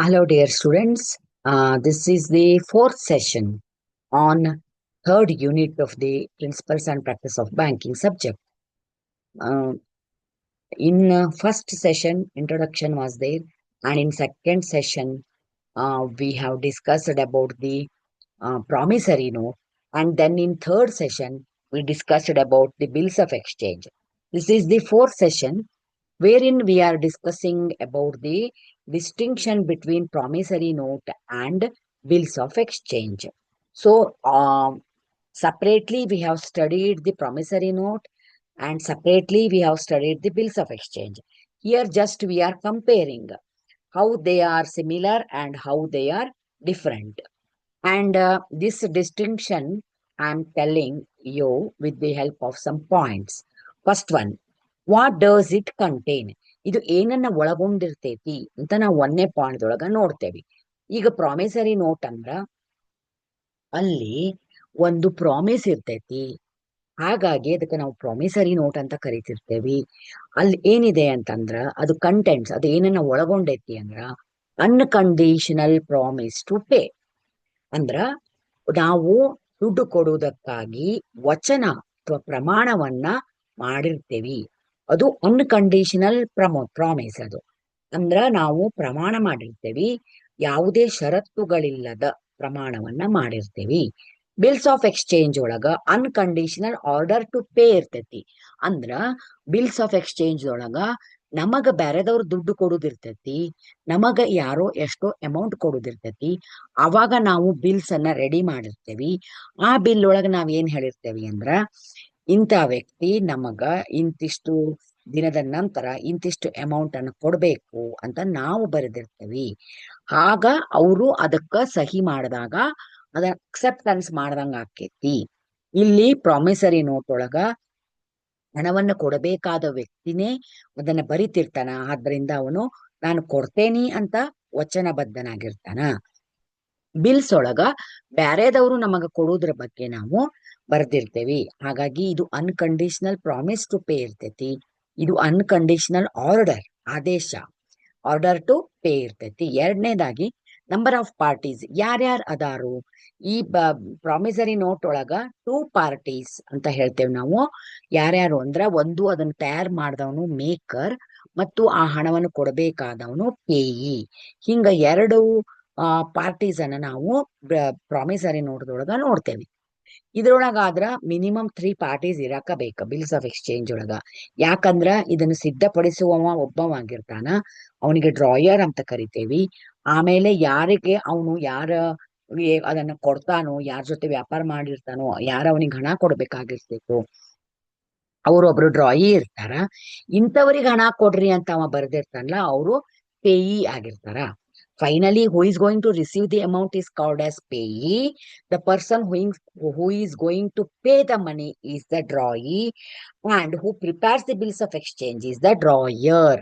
Hello, dear students. This is the fourth session on third unit of the Principles and Practice of Banking subject. Uh, in first session, introduction was there, and in second session, we have discussed about the promissory note, and then in third session, we discussed about the bills of exchange. This is the fourth session wherein we are discussing about the distinction between promissory note and bills of exchange. So, separately we have studied the promissory note and separately we have studied the bills of exchange. Here just we are comparing how they are similar and how they are different. And this distinction I'm telling you with the help of some points. First one, what does it contain? ಇದು ಏನನ್ನ ಒಳಗೊಂಡಿರ್ತೈತಿ ಅಂತ ನಾವು ಒಂದನೇ point ಒಳಗ ನೋಡ್ತೇವಿ. ಈಗ promissory note ಅಂದ್ರ ಅಲ್ಲಿ ಒಂದು ಪ್ರಾಮಿಸ್ ಇರ್ತೈತಿ, ಹಾಗಾಗಿ ಅದಕ್ಕೆ ನಾವು ಪ್ರಾಮಿಸರಿ ನೋಟ್ ಅಂತ ಕರಿತಿರ್ತೇವಿ. ಅಲ್ಲಿ ಏನಿದೆ ಅಂತಂದ್ರ ಅದು ಕಂಟೆಂಟ್ಸ್, ಅದು ಏನನ್ನ ಒಳಗೊಂಡೈತಿ ಅಂದ್ರ ಅನ್ಕಂಡೀಷನಲ್ ಪ್ರಾಮಿಸ್ ಟು ಪೇ. ಅಂದ್ರ ನಾವು ದುಡ್ಡು ಕೊಡುವುದಕ್ಕಾಗಿ ವಚನ ಅಥವಾ ಪ್ರಮಾಣವನ್ನ ಮಾಡಿರ್ತೇವಿ. ಅದು ಅನ್ಕಂಡೀಷನಲ್ ಪ್ರಾಮಿಸ್. ಅದು ಅಂದ್ರ ನಾವು ಪ್ರಮಾಣ ಮಾಡಿರ್ತೇವಿ, ಯಾವುದೇ ಷರತ್ತುಗಳಿಲ್ಲದ ಪ್ರಮಾಣವನ್ನ ಮಾಡಿರ್ತೇವಿ. ಬಿಲ್ಸ್ ಆಫ್ ಎಕ್ಸ್ಚೇಂಜ್ ಒಳಗ ಅನ್ಕಂಡೀಷನಲ್ ಆರ್ಡರ್ ಟು ಪೇ ಇರ್ತೈತಿ. ಅಂದ್ರ ಬಿಲ್ಸ್ ಆಫ್ ಎಕ್ಸ್ಚೇಂಜ್ ಒಳಗ ನಮಗ ಬ್ಯಾರೆದವ್ರು ದುಡ್ಡು ಕೊಡುದಿರ್ತೈತಿ, ನಮಗ ಯಾರೋ ಎಷ್ಟೋ ಅಮೌಂಟ್ ಕೊಡುದಿರ್ತೈತಿ. ಅವಾಗ ನಾವು ಬಿಲ್ಸ್ ಅನ್ನ ರೆಡಿ ಮಾಡಿರ್ತೇವಿ. ಆ ಬಿಲ್ ಒಳಗ ನಾವ್ ಏನ್ ಹೇಳಿರ್ತೇವಿ ಅಂದ್ರ ಇಂಥ ವ್ಯಕ್ತಿ ನಮಗ ಇಂತಿಷ್ಟು ದಿನದ ನಂತರ ಇಂತಿಷ್ಟು ಅಮೌಂಟ್ ಅನ್ನು ಕೊಡ್ಬೇಕು ಅಂತ ನಾವು ಬರೆದಿರ್ತೇವಿ. ಆಗ ಅವರು ಅದಕ್ಕ ಸಹಿ ಮಾಡಿದಾಗ ಅದ ಅಕ್ಸೆಪ್ಟೆನ್ಸ್ ಮಾಡ್ದಂಗ ಆಕೇತಿ. ಇಲ್ಲಿ ಪ್ರಾಮಿಸರಿ ನೋಟ್ ಒಳಗ ಹಣವನ್ನು ಕೊಡಬೇಕಾದ ವ್ಯಕ್ತಿನೇ ಅದನ್ನ ಬರಿತಿರ್ತಾನ, ಆದ್ರಿಂದ ಅವನು ನಾನು ಕೊಡ್ತೇನಿ ಅಂತ ವಚನಬದ್ಧನಾಗಿರ್ತಾನ. ಬಿಲ್ಸ್ ಒಳಗ ಬ್ಯಾರೆದವರು ನಮಗ ಕೊಡುವುದ್ರ ಬಗ್ಗೆ ನಾವು ಬರ್ದಿರ್ತೇವಿ. ಹಾಗಾಗಿ ಇದು ಅನ್ಕಂಡೀಷನಲ್ ಪ್ರಾಮಿಸ್ ಟು ಪೇ ಇರ್ತೈತಿ. ಇದು ಅನ್ಕಂಡೀಷನಲ್ ಆರ್ಡರ್, ಆದೇಶ, ಆರ್ಡರ್ ಟು ಪೇ ಇರ್ತೈತಿ. ಎರಡನೇದಾಗಿ ನಂಬರ್ ಆಫ್ ಪಾರ್ಟೀಸ್, ಯಾರ್ಯಾರು ಅದಾರು ಈ ಪ್ರಾಮಿಸರಿ ನೋಟ್ ಒಳಗ ಟೂ ಪಾರ್ಟೀಸ್ ಅಂತ ಹೇಳ್ತೇವೆ ನಾವು. ಯಾರ್ಯಾರು ಅಂದ್ರ ಒಂದು ಅದನ್ನ ತಯಾರು ಮಾಡಿದವನು ಮೇಕರ್ ಮತ್ತು ಆ ಹಣವನ್ನು ಕೊಡಬೇಕಾದವನು ಪೇಯಿ. ಹಿಂಗ ಎರಡು ಪಾರ್ಟೀಸ್ ಅನ್ನ ನಾವು ಪ್ರಾಮಿಸರಿ ನೋಟ್ದೊಳಗ ನೋಡ್ತೇವೆ. ಇದ್ರೊಳಗಾದ್ರ ಮಿನಿಮಮ್ 3 ಪಾರ್ಟೀಸ್ ಇರಾಕ ಬೇಕ ಬಿಲ್ಸ್ ಆಫ್ ಎಕ್ಸ್ಚೇಂಜ್ ಒಳಗ. ಯಾಕಂದ್ರ ಇದನ್ನು ಸಿದ್ಧಪಡಿಸುವವ ಒಬ್ಬವಾಗಿರ್ತಾನ, ಅವನಿಗೆ ಡ್ರಾಯರ್ ಅಂತ ಕರಿತೇವಿ. ಆಮೇಲೆ ಯಾರಿಗೆ ಅವನು ಅದನ್ನ ಕೊಡ್ತಾನೋ, ಯಾರ ಜೊತೆ ವ್ಯಾಪಾರ ಮಾಡಿರ್ತಾನೋ, ಯಾರ ಅವನಿಗೆ ಹಣ ಕೊಡ್ಬೇಕಾಗಿರ್ತೈತೋ ಅವ್ರೊಬ್ರು ಡ್ರಾಯಿ ಇರ್ತಾರ. ಇಂಥವ್ರಿಗೆ ಹಣ ಕೊಡ್ರಿ ಅಂತ ಅವ ಬರ್ದಿರ್ತಾನಲ್ಲ, ಅವರು ಪೇಯಿ ಆಗಿರ್ತಾರ. Finally, who is going to receive the amount is called as payee. The person who is going to pay the money is the drawee, and who prepares the bills of exchange is the drawer.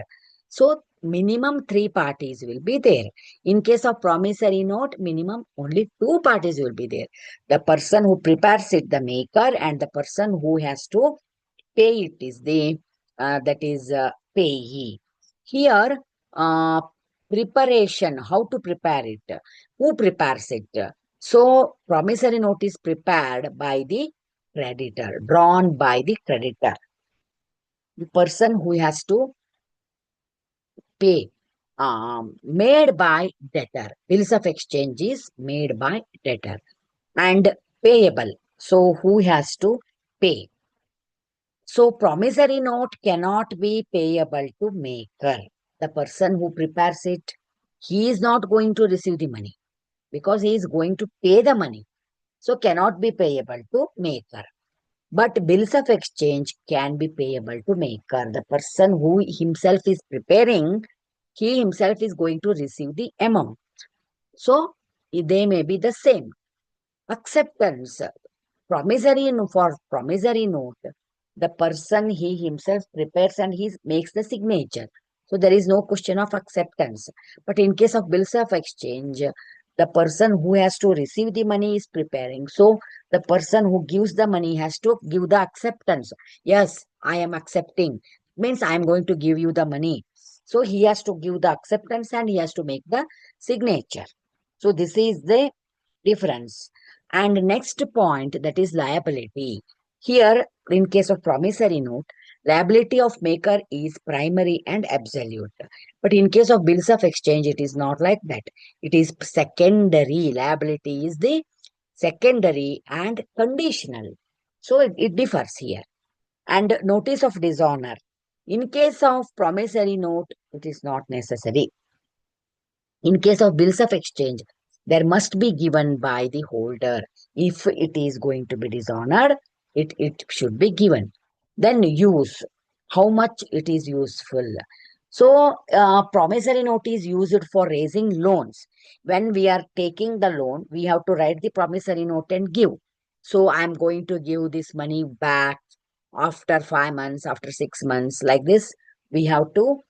So, minimum 3 parties will be there. In case of promissory note, minimum only 2 parties will be there. The person who prepares it, the maker, and the person who has to pay it is the payee. Here, preparation, how to prepare it, who prepares it? So promissory note is prepared by the creditor, drawn by the creditor, the person who has to pay. Made by debtor, bills of exchange is made by debtor. And payable, so who has to pay? So promissory note cannot be payable to maker. The person who prepares it, he is not going to receive the money because he is going to pay the money. So cannot be payable to maker. But bills of exchange can be payable to maker. The person who himself is preparing, he himself is going to receive the amount. So they may be the same. Acceptance, for promissory note, the person he himself prepares and he makes the signature. So there is no question of acceptance. But in case of bills of exchange, the person who has to receive the money is preparing. So the person who gives the money has to give the acceptance. Yes, I am accepting. Means I am going to give you the money. So he has to give the acceptance and he has to make the signature. So this is the difference. And next point, that is liability. Here, in case of promissory note, liability of maker is primary and absolute. But in case of bills of exchange, it is not like that. It is secondary. Liability is the secondary and conditional. So it differs here. And notice of dishonor. In case of promissory note, it is not necessary. In case of bills of exchange, there must be given by the holder. If it is going to be dishonored, it should be given. Then use, how much it is useful. So, promissory note is used for raising loans. When we are taking the loan, we have to write the promissory note and give. So, I'm going to give this money back after 5 months, after 6 months, like this. We have to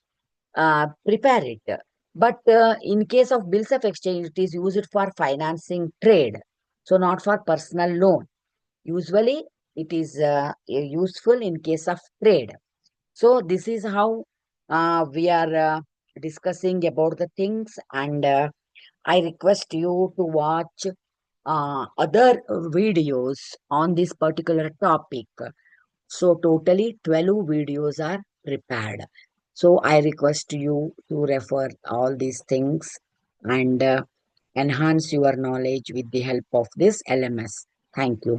prepare it. But in case of bills of exchange, it is used for financing trade, so not for personal loan. Usually, it is useful in case of trade. So this is how we are discussing about the things, and I request you to watch other videos on this particular topic. So totally 12 videos are prepared. So I request you to refer all these things and enhance your knowledge with the help of this LMS. Thank you.